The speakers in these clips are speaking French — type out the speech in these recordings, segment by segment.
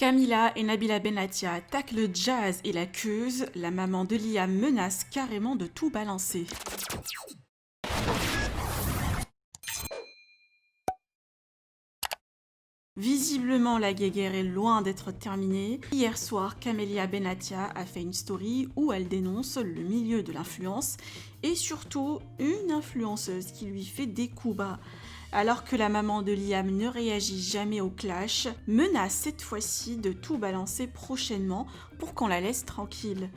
Camila et Nabila Benatia taclent Jazz et l'accusent. La maman de Liam menace carrément de tout balancer. Visiblement, la guéguerre est loin d'être terminée. Hier soir, Camélia Benatia a fait une story où elle dénonce le milieu de l'influence et surtout une influenceuse qui lui fait des coups bas. Alors que la maman de Liam ne réagit jamais au clash, menace cette fois-ci de tout balancer prochainement pour qu'on la laisse tranquille.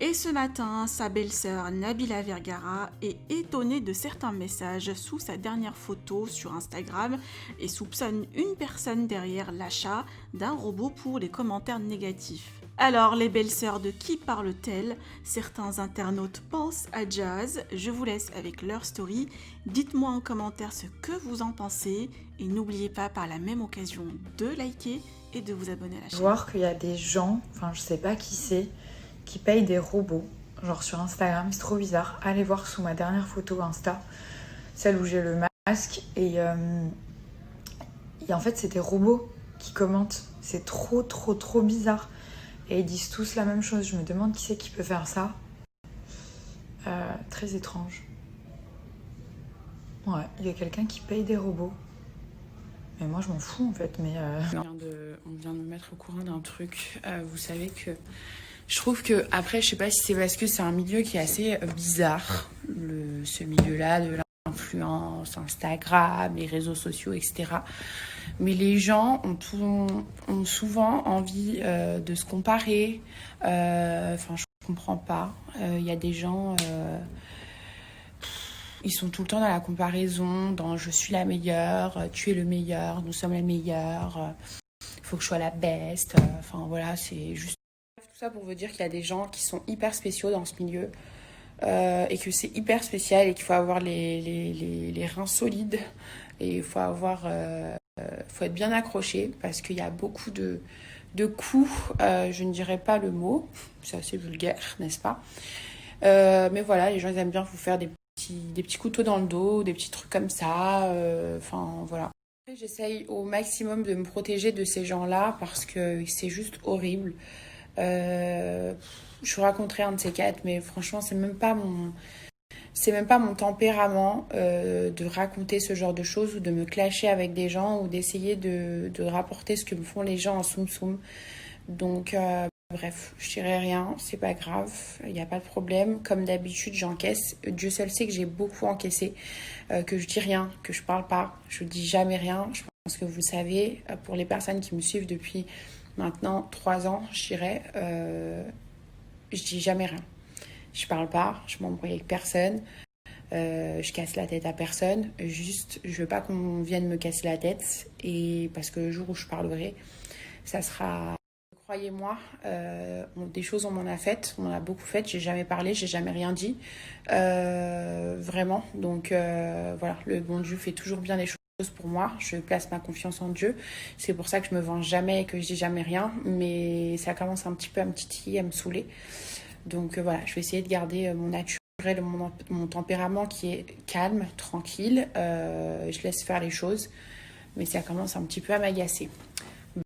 Et ce matin, sa belle-sœur Nabila Vergara est étonnée de certains messages sous sa dernière photo sur Instagram et soupçonne une personne derrière l'achat d'un robot pour les commentaires négatifs. Alors, les belles-sœurs de qui parlent-elles? Certains internautes pensent à Jazz. Je vous laisse avec leur story. Dites-moi en commentaire ce que vous en pensez et n'oubliez pas par la même occasion de liker et de vous abonner à la chaîne. Voir qu'il y a des gens, enfin je sais pas qui c'est, qui payent des robots, genre sur Instagram, c'est trop bizarre. Allez voir sous ma dernière photo Insta, celle où j'ai le masque, et en fait c'est des robots qui commentent. C'est trop bizarre. Et ils disent tous la même chose. Je me demande qui c'est qui peut faire ça. Très étrange. Ouais, il y a quelqu'un qui paye des robots. Mais moi je m'en fous en fait. Mais On vient de me mettre au courant d'un truc. Vous savez que je trouve que, après, je sais pas si c'est parce que c'est un milieu qui est assez bizarre, ce milieu-là de l'influence, Instagram, les réseaux sociaux, etc. Mais les gens ont souvent envie de se comparer. Enfin, je comprends pas. Il y a des gens... Ils sont tout le temps dans la comparaison, dans je suis la meilleure, tu es le meilleur, nous sommes les meilleurs, il faut que je sois la best. Enfin voilà, c'est juste tout ça pour vous dire qu'il y a des gens qui sont hyper spéciaux dans ce milieu et que c'est hyper spécial et qu'il faut avoir les reins solides et il faut faut être bien accroché parce qu'il y a beaucoup de coups, je ne dirais pas le mot, c'est assez vulgaire, n'est-ce pas? Mais voilà, les gens ils aiment bien vous faire des petits couteaux dans le dos, des petits trucs comme ça, enfin voilà. J'essaye au maximum de me protéger de ces gens-là parce que c'est juste horrible. Je vous raconterai un de ces quatre, mais franchement, c'est même pas mon tempérament de raconter ce genre de choses ou de me clasher avec des gens ou d'essayer de rapporter ce que me font les gens en soum-soum. Donc, bref, je dirais rien, c'est pas grave, il n'y a pas de problème. Comme d'habitude, j'encaisse. Dieu seul sait que j'ai beaucoup encaissé, que je dis rien, que je parle pas, je dis jamais rien. Je pense que vous le savez, pour les personnes qui me suivent depuis maintenant 3 ans, je dirais, je dis jamais rien. Je parle pas, je m'embrouille avec personne, je casse la tête à personne. Juste, je veux pas qu'on vienne me casser la tête. Et parce que le jour où je parlerai, ça sera... Croyez-moi, des choses on m'en a faites, on en a beaucoup faites, j'ai jamais parlé, j'ai jamais rien dit. Vraiment, donc voilà, le bon Dieu fait toujours bien les choses pour moi, je place ma confiance en Dieu. C'est pour ça que je me venge jamais et que je dis jamais rien, mais ça commence un petit peu à me titiller, à me saouler. Donc voilà, je vais essayer de garder mon naturel, mon tempérament qui est calme, tranquille. Je laisse faire les choses, mais ça commence un petit peu à m'agacer.